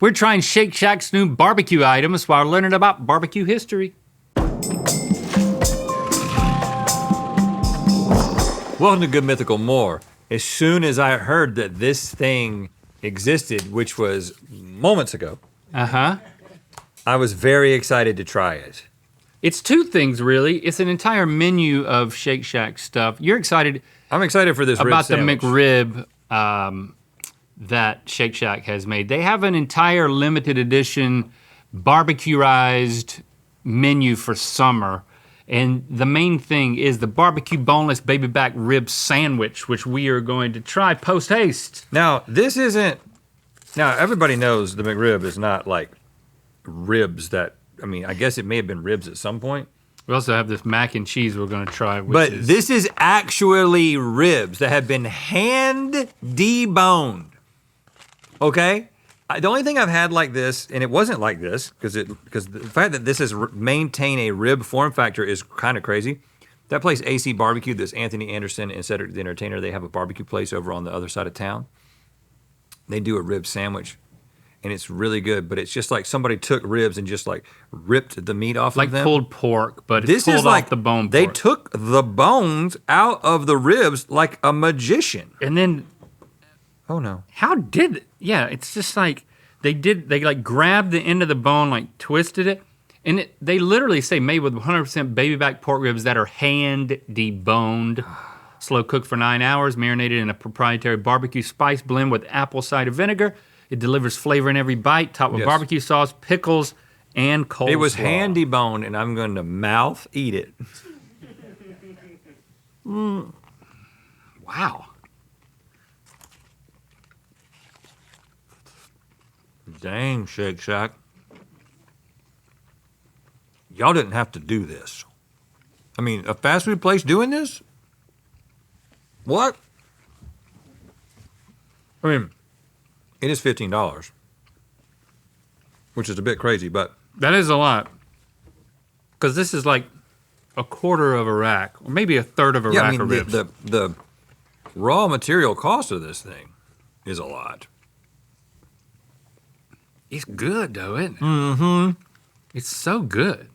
We're trying Shake Shack's new barbecue items while learning about barbecue history. Welcome to Good Mythical More. As soon as I heard that this thing existed, which was moments ago, I was very excited to try it. It's two things really. It's an entire menu of Shake Shack stuff. You're excited. I'm excited for this rib about sandwich. the McRib that Shake Shack has made. They have an entire limited edition barbecuized menu for summer. And the main thing is the barbecue boneless baby back rib sandwich, which we are going to try post haste. Now, this isn't, now everybody knows the McRib is not like ribs that, I mean, I guess it may have been ribs at some point. We also have this mac and cheese we're gonna try. This is actually ribs that have been hand deboned, okay? The only thing I've had like this, and it wasn't like this, because the fact that this has maintained a rib form factor is kind of crazy. That place, AC Barbecue, this Anthony Anderson and Cedric the Entertainer, they have a barbecue place over on the other side of town. They do a rib sandwich, and it's really good, but it's just like somebody took ribs and just like ripped the meat off of them. Like pulled pork, but it's pulled off the bone pork. They took the bones out of the ribs like a magician. And then, oh no. Yeah, it's just like, they like grabbed the end of the bone, like twisted it, and they literally say made with 100% baby back pork ribs that are hand deboned, slow cooked for 9 hours, marinated in a proprietary barbecue spice blend with apple cider vinegar. It delivers flavor in every bite, topped with barbecue sauce, pickles, and coleslaw. It was hand deboned, and I'm going to mouth eat it. Wow. Dang, Shake Shack. Y'all didn't have to do this. I mean, a fast food place doing this? What? I mean, it is $15, which is a bit crazy, but. That is a lot. Because this is like a quarter of a rack, or maybe a third of a rack of ribs. The raw material cost of this thing is a lot. It's good though, isn't it? Mm-hmm. It's so good.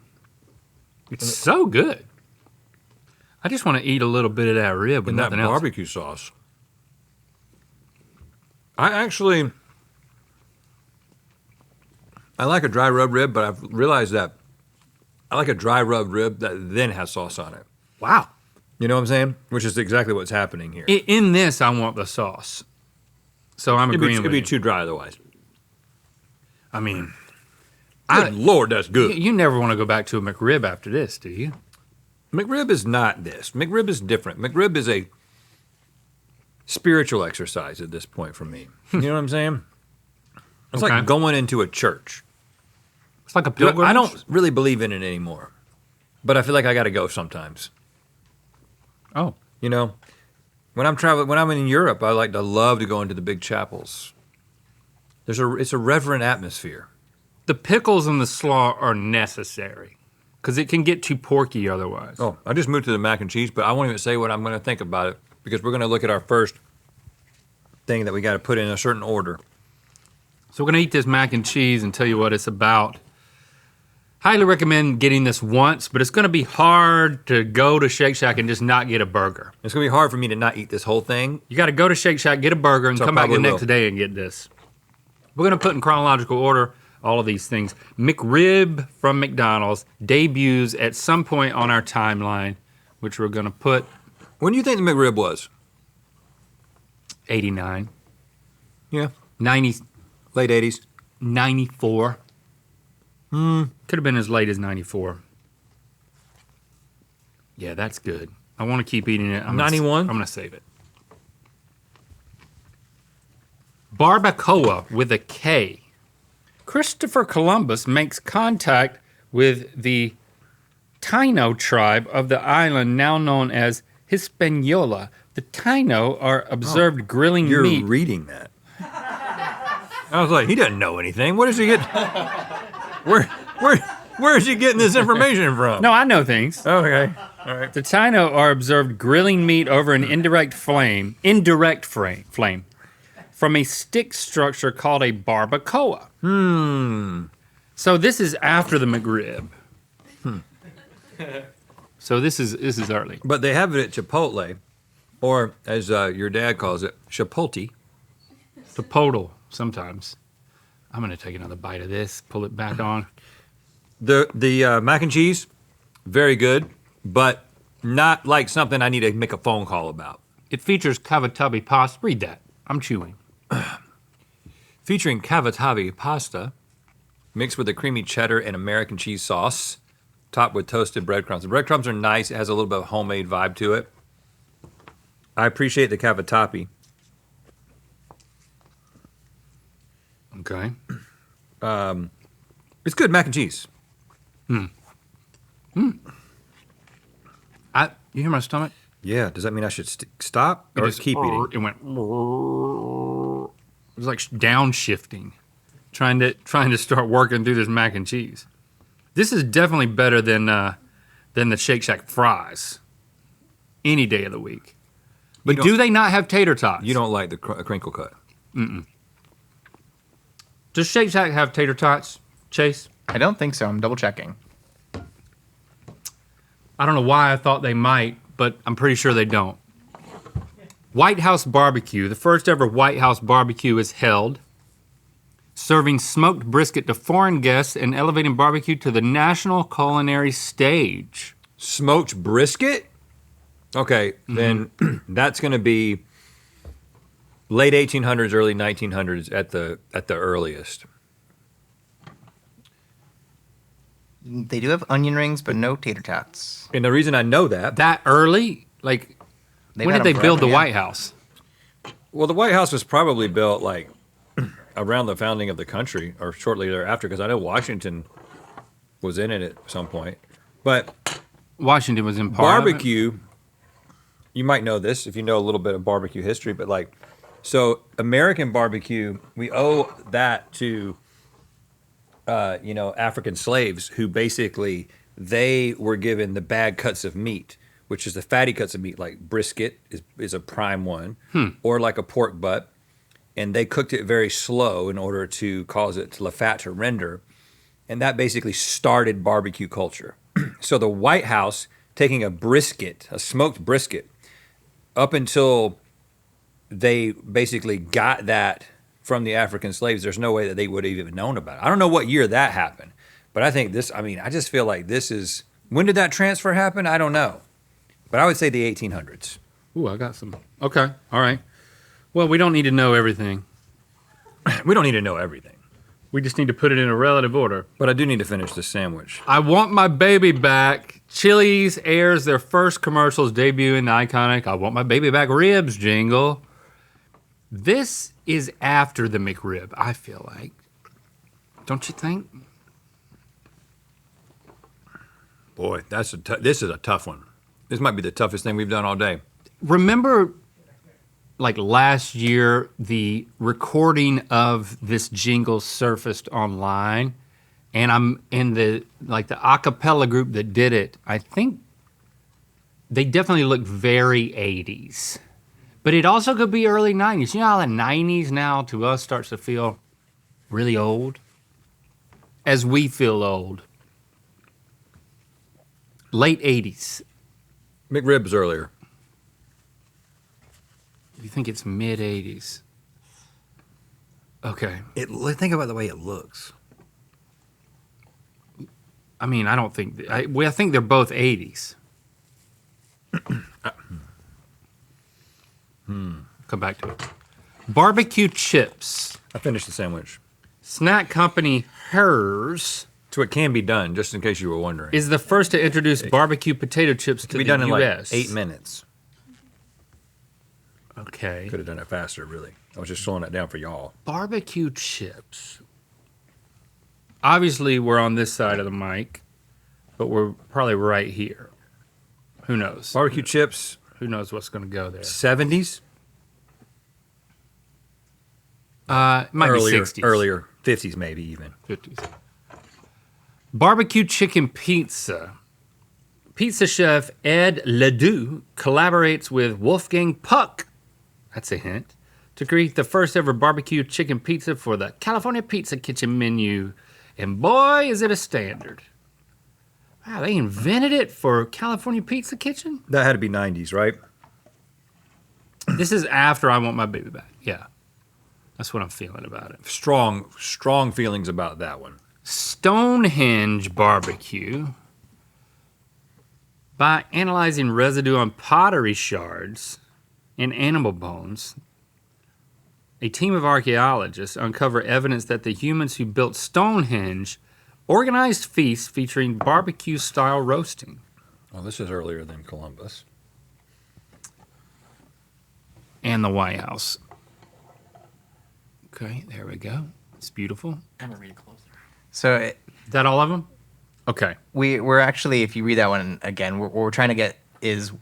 It's so good. I just want to eat a little bit of that rib with nothing that else. Barbecue sauce. I like a dry rub rib, but I've realized that I like a dry rub rib that then has sauce on it. Wow. You know what I'm saying? Which is exactly what's happening here. In this, I want the sauce. So I'm agreeing with you. It'd be too dry otherwise. I mean, good Lord, that's good. You never want to go back to a McRib after this, do you? McRib is not this. McRib is different. McRib is a spiritual exercise at this point for me. You know what I'm saying? It's like going into a church. It's like a pilgrimage. I don't really believe in it anymore, but I feel like I got to go sometimes. Oh. You know, when I'm in Europe, I love to go into the big chapels. It's a reverent atmosphere. The pickles and the slaw are necessary because it can get too porky otherwise. Oh, I just moved to the mac and cheese, but I won't even say what I'm going to think about it because we're going to look at our first thing that we got to put in a certain order. So we're going to eat this mac and cheese and tell you what it's about. Highly recommend getting this once, but it's going to be hard to go to Shake Shack and just not get a burger. It's going to be hard for me to not eat this whole thing. You got to go to Shake Shack, get a burger, and come back the next day and get this. We're gonna put in chronological order all of these things. McRib from McDonald's debuts at some point on our timeline, which we're gonna put. When do you think the McRib was? 89. Yeah. 90. Late 80s. 94. Could have been as late as 94. Yeah, that's good. I wanna keep eating it. 91? I'm gonna save it. Barbacoa with a K. Christopher Columbus makes contact with the Taino tribe of the island now known as Hispaniola. The Taino are observed grilling meat. You're reading that. I was like, he doesn't know anything. What is he getting? Where is he getting this information from? No, I know things. Okay, all right. The Taino are observed grilling meat over an indirect flame. from a stick structure called a barbacoa. So this is after the McRib. So this is early. But they have it at Chipotle, or as your dad calls it, Chipotle. Chipotle sometimes. I'm gonna take another bite of this, pull it back on. The mac and cheese, very good, but not like something I need to make a phone call about. It features cavatappi pasta. Read that. I'm chewing. Featuring cavatappi pasta, mixed with a creamy cheddar and American cheese sauce, topped with toasted breadcrumbs. The breadcrumbs are nice. It has a little bit of homemade vibe to it. I appreciate the cavatappi. Okay. It's good mac and cheese. You hear my stomach? Yeah. Does that mean I should stop or just keep eating? It went. It was like downshifting, trying to start working through this mac and cheese. This is definitely better than the Shake Shack fries. Any day of the week. But do they not have tater tots? You don't like the crinkle cut. Does Shake Shack have tater tots, Chase? I don't think so. I'm double checking. I don't know why I thought they might, but I'm pretty sure they don't. White House Barbecue, the first ever White House Barbecue is held, serving smoked brisket to foreign guests and elevating barbecue to the national culinary stage. Smoked brisket? Okay, then that's going to be late 1800s, early 1900s at the earliest. They do have onion rings, but no tater tots. And the reason I know That early? Like, They've when had did they them build the forever, yeah. White House? well, the White House was probably built like around the founding of the country or shortly thereafter, because I know Washington was in it at some point. But Washington was in part of it. barbecue, you might know this if you know a little bit of barbecue history, but like, so American barbecue, we owe that to, African slaves who basically, they were given the bad cuts of meat, which is the fatty cuts of meat, like brisket is a prime one, or like a pork butt. And they cooked it very slow in order to cause the fat to render. And that basically started barbecue culture. So the White House taking a smoked brisket, up until they basically got that from the African slaves, there's no way that they would have even known about it. I don't know what year that happened, but I think I just feel like this is, when did that transfer happen? I don't know. But I would say the 1800s. Ooh, I got some. Okay, all right. Well, we don't need to know everything. We don't need to know everything. We just need to put it in a relative order. But I do need to finish this sandwich. I Want My Baby Back. Chili's airs their first commercials debuting the iconic I Want My Baby Back ribs jingle. This is after the McRib, I feel like. Don't you think? Boy, this is a tough one. This might be the toughest thing we've done all day. Remember, like last year, the recording of this jingle surfaced online, and I'm in the a cappella group that did it. I think they definitely look very 80s, but it also could be early 90s. You know how the 90s now to us starts to feel really old, as we feel old. Late 80s. McRib's earlier. You think it's mid 80s? Okay. Think about the way it looks. I mean, I don't think I think they're both 80s. Come back to it. Barbecue chips. I finished the sandwich. Snack company Hers So it can be done, just in case you were wondering. is the first to introduce barbecue potato chips to It can be the done in U.S. like 8 minutes. Okay. Could have done it faster, really. I was just slowing that down for y'all. Barbecue chips. Obviously, we're on this side of the mic, but we're probably right here. Who knows? Barbecue chips, Who knows what's going to go there? 70s? It might Earlier, be 60s. Earlier, 50s maybe even. 50s. Barbecue chicken pizza. Pizza chef Ed Ledoux collaborates with Wolfgang Puck, that's a hint, to create the first ever barbecue chicken pizza for the California Pizza Kitchen menu. And boy, is it a standard. Wow, they invented it for California Pizza Kitchen? That had to be 90s, right? This is after I Want My Baby Back. Yeah. That's what I'm feeling about it. Strong feelings about that one. Stonehenge barbecue. By analyzing residue on pottery shards and animal bones, a team of archaeologists uncover evidence that the humans who built Stonehenge organized feasts featuring barbecue-style roasting. Well, this is earlier than Columbus. And the White House. Okay, there we go. It's beautiful. I'm gonna read it closer. So Is that all of them? Okay. we're actually, if you read that one again, what we're trying to get is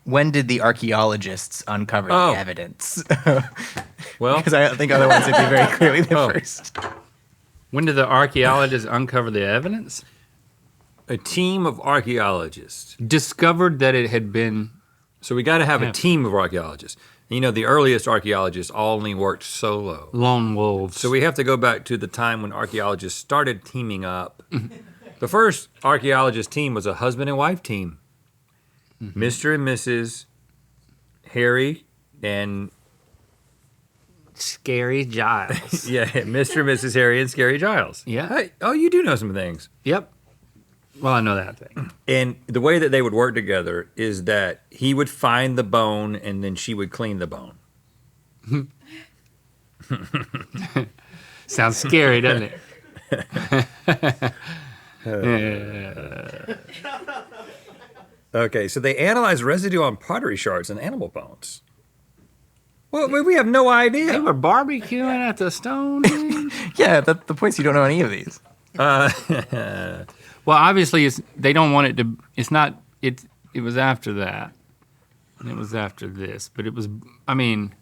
when did the archaeologists uncover Oh. the evidence? Well, Because I think otherwise it'd be very clearly the Oh. first. When did the archaeologists uncover the evidence? a team of archaeologists. Discovered that it had been... So we got to have Yeah. a team of archaeologists. You know, the earliest archaeologists only worked solo. Lone wolves. So we have to go back to the time when archaeologists started teaming up. The first archaeologist team was a husband and wife team. Mr. and Mrs. Harry and Scary Giles. yeah, Mr. and Mrs. Harry and Scary Giles. Yeah. Hey, oh, you do know some things. Yep. Well, I know that thing. And the way that they would work together is that he would find the bone and then she would clean the bone. Sounds scary, doesn't it? Okay, so they analyzed residue on pottery shards and animal bones. Well, we have no They idea. were barbecuing at the Stonehenge. Yeah, the point's you don't know any of these. Well, obviously, they don't want it to. It's not. It was after that, and it was after this. But it was. I mean,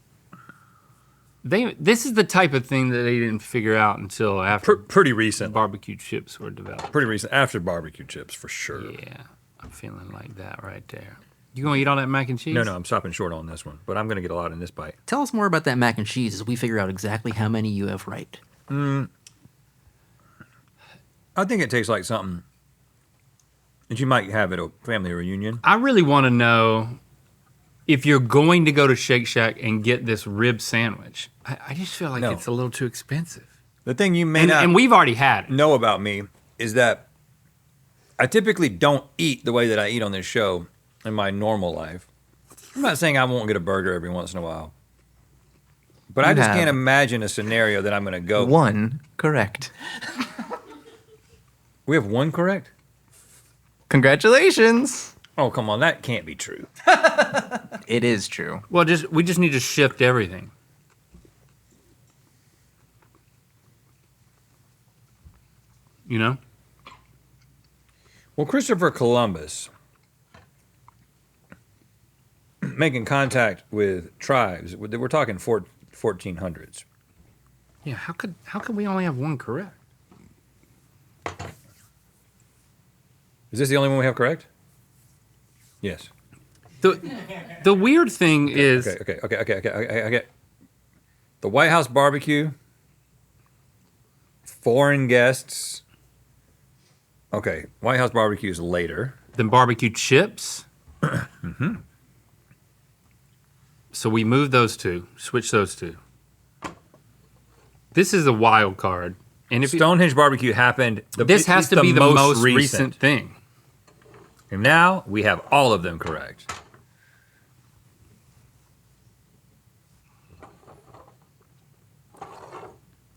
This is the type of thing that they didn't figure out until after Pretty recent. barbecue chips were developed. Pretty recent. After barbecue chips, for sure. Yeah, I'm feeling like that right there. You gonna eat all that mac and cheese? No, I'm stopping short on this one, but I'm going to get a lot in this bite. Tell us more about that mac and cheese as we figure out exactly how many you have right. I think it tastes like something that you might have at a family reunion. I really want to know if you're going to go to Shake Shack and get this rib sandwich. I just feel like No. it's a little too expensive. The thing you may And, not and we've already had it. know about me is that I typically don't eat the way that I eat on this show in my normal life. I'm not saying I won't get a burger every once in a while, but I You just have. can't imagine a scenario that I'm going to go. One correct. We have one correct? Congratulations. Oh, come on. That can't be true. It is true. Well, we just need to shift everything. You know? Well, Christopher Columbus making contact with tribes, we're talking 1400s. Yeah, how could we only have one correct? Is this the only one we have correct? Yes. The weird thing is Okay. The White House barbecue, foreign guests. Okay, White House barbecue is later. the barbecue chips. So we moved those two, switched those two. This is a wild card. And if Stonehenge barbecue happened. this has to be the most recent thing. And now we have all of them correct.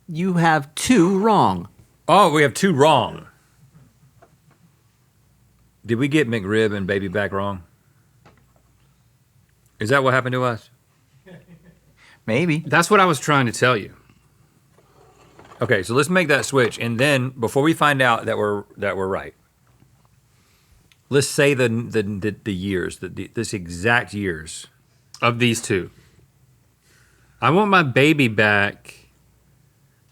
You have two wrong. Oh, we have two wrong. Did we get McRib and Baby Back wrong? Is that what happened to us? Maybe. That's what I was trying to tell you. Okay, so let's make that switch, and then before we find out that we're right, let's say the years, this exact years. Of these two. I Want My Baby Back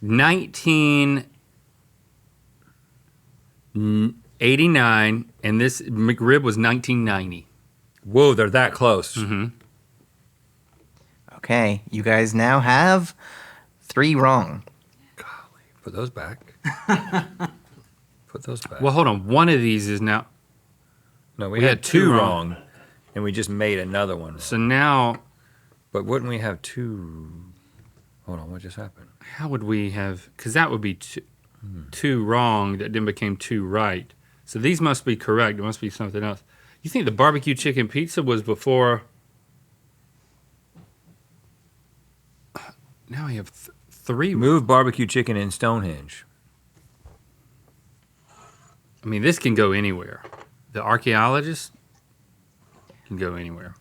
1989, and this McRib was 1990. Whoa, they're that close. Mm-hmm. Okay, you guys now have 3 wrong. Put those back. Put those back. Well, hold on. One of these is now. no, we we had had 2 two wrong, and we just made another one. So now, But wouldn't we have 2? Hold on, what just happened? how would we have? Because that would be two wrong that then became 2 right. So these must be correct. It must be something else. You think the barbecue chicken pizza was before? Now we have 3. Move barbecue chicken in Stonehenge. I mean, this can go anywhere. The archaeologist can go anywhere.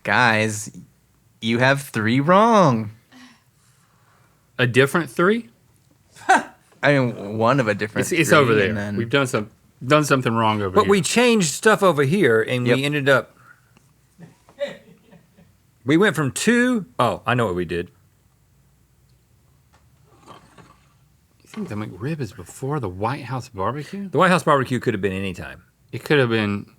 Guys, you have 3 wrong. A different 3? I mean, one of a different. It's 3, over there. and then- We've done something wrong over But here. we changed stuff over here, and Yep. we ended up. We went from 2. Oh, I know what we did. You think the McRib is before the White House barbecue? The White House barbecue could have been any time. It could have been.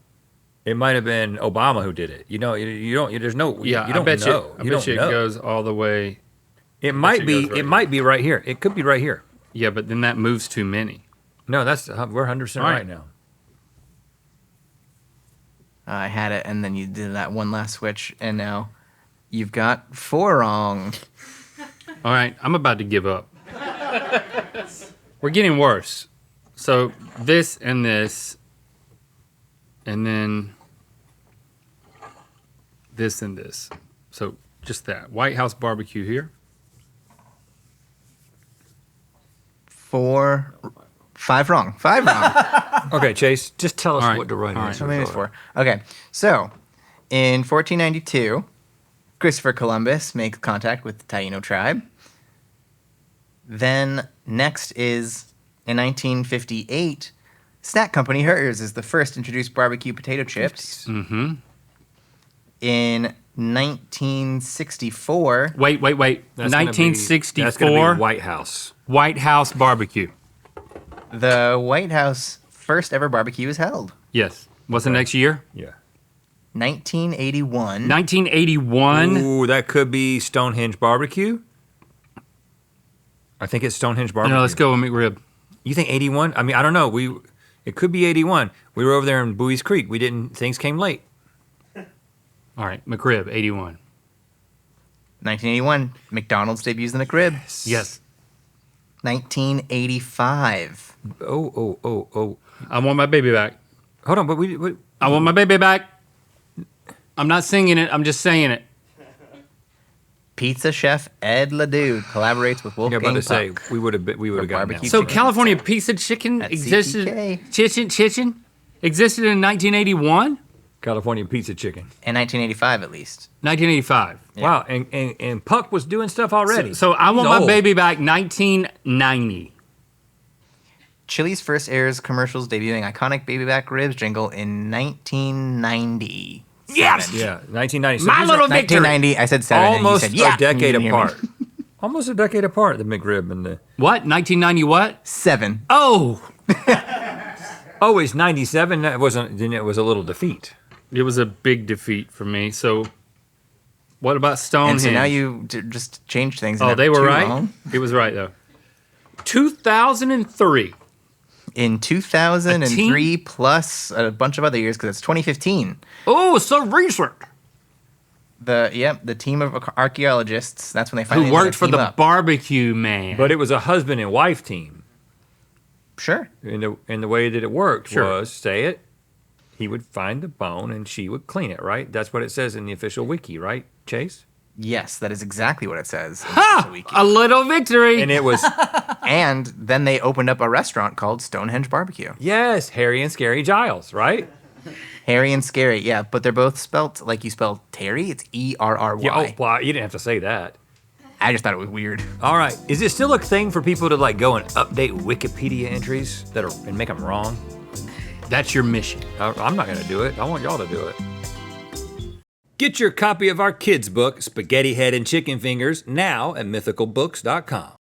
It might have been Obama who did it. You know, you don't. There's no. Yeah, you don't I bet know. you. I You bet don't you it know. goes all the way. It might it be. goes right It might be right here. It could be right here. Yeah, but then that moves too many. No, we're 100% All right right. now. I had it, and then you did that one last switch, and now you've got 4 wrong. All right, I'm about to give up. We're getting worse. So this, and then this and this. So just that. White House barbecue here. 5 wrong. 5 wrong. Okay, Chase, just tell us All right, what the right all right. answer So maybe it's is. 4. Okay, so in 1492, Christopher Columbus makes contact with the Taino tribe. Then next is in 1958, snack company Hers is the first to introduce barbecue potato chips. Mm-hmm. In 1964, Wait. That's gonna be- 1964. That's going to be White House. White House barbecue. the White House first ever barbecue is held. Yes. What's the next year? Yeah. 1981. 1981. Ooh, that could be Stonehenge barbecue. I think it's Stonehenge barbecue. No, let's go with McRib. You think 81? I mean, I don't know. It could be 81. We were over there in Bowie's Creek. Things came late. All right, McRib, 81. 1981. McDonald's debuts the McRib. Yes. 1985. Oh. I want my baby back. Hold on, but I want my baby back. I'm not singing it. I'm just saying it. Pizza chef Ed LeDuc collaborates with you're Wolfgang about to say Puck. we would have gotten barbecue that. So chicken. California Pizza Chicken At existed. CPK. Chicken existed in 1981, California pizza chicken. In 1985, at least. 1985. Yeah. Wow, and Puck was doing stuff already. So I want He's my old. baby back. 1990. Chili's first airs commercials debuting iconic baby back ribs jingle in 1990. Yes! Yeah, 1990. My little victory. 1990. I said 7. Almost and you said, yeah. a decade You didn't hear me. apart. Almost a decade apart, the McRib and the... What? 1990 what? 7. Oh, Oh, it's 97. That wasn't... Then it was a little defeat. it was a big defeat for me. So what about And Stonehenge? so now you just changed things. and Oh, have they were 2 right? wrong. It was right, though. 2003. In 2003 plus a bunch of other years because it's 2015. Oh, so recent. The team of archaeologists. That's when they finally Who worked for team the up. barbecue man. But it was a husband and wife team. Sure. And the way that it worked Sure. was, say it, he would find the bone and she would clean it, right? That's what it says in the official wiki, right, Chase? Yes, that is exactly what it says. in Ha! the wiki. A little victory. And it was, And then they opened up a restaurant called Stonehenge Barbecue. yes, Harry and Scary Giles, right? Harry and Scary, yeah, but they're both spelt like you spell Terry. It's Erry. Yeah, oh, well, you didn't have to say that. I just thought it was weird. All right. Is it still a thing for people to like go and update Wikipedia entries and make them wrong? That's your mission. I'm not going to do it. I want y'all to do it. Get your copy of our kids' book, Spaghetti Head and Chicken Fingers, now at mythicalbooks.com.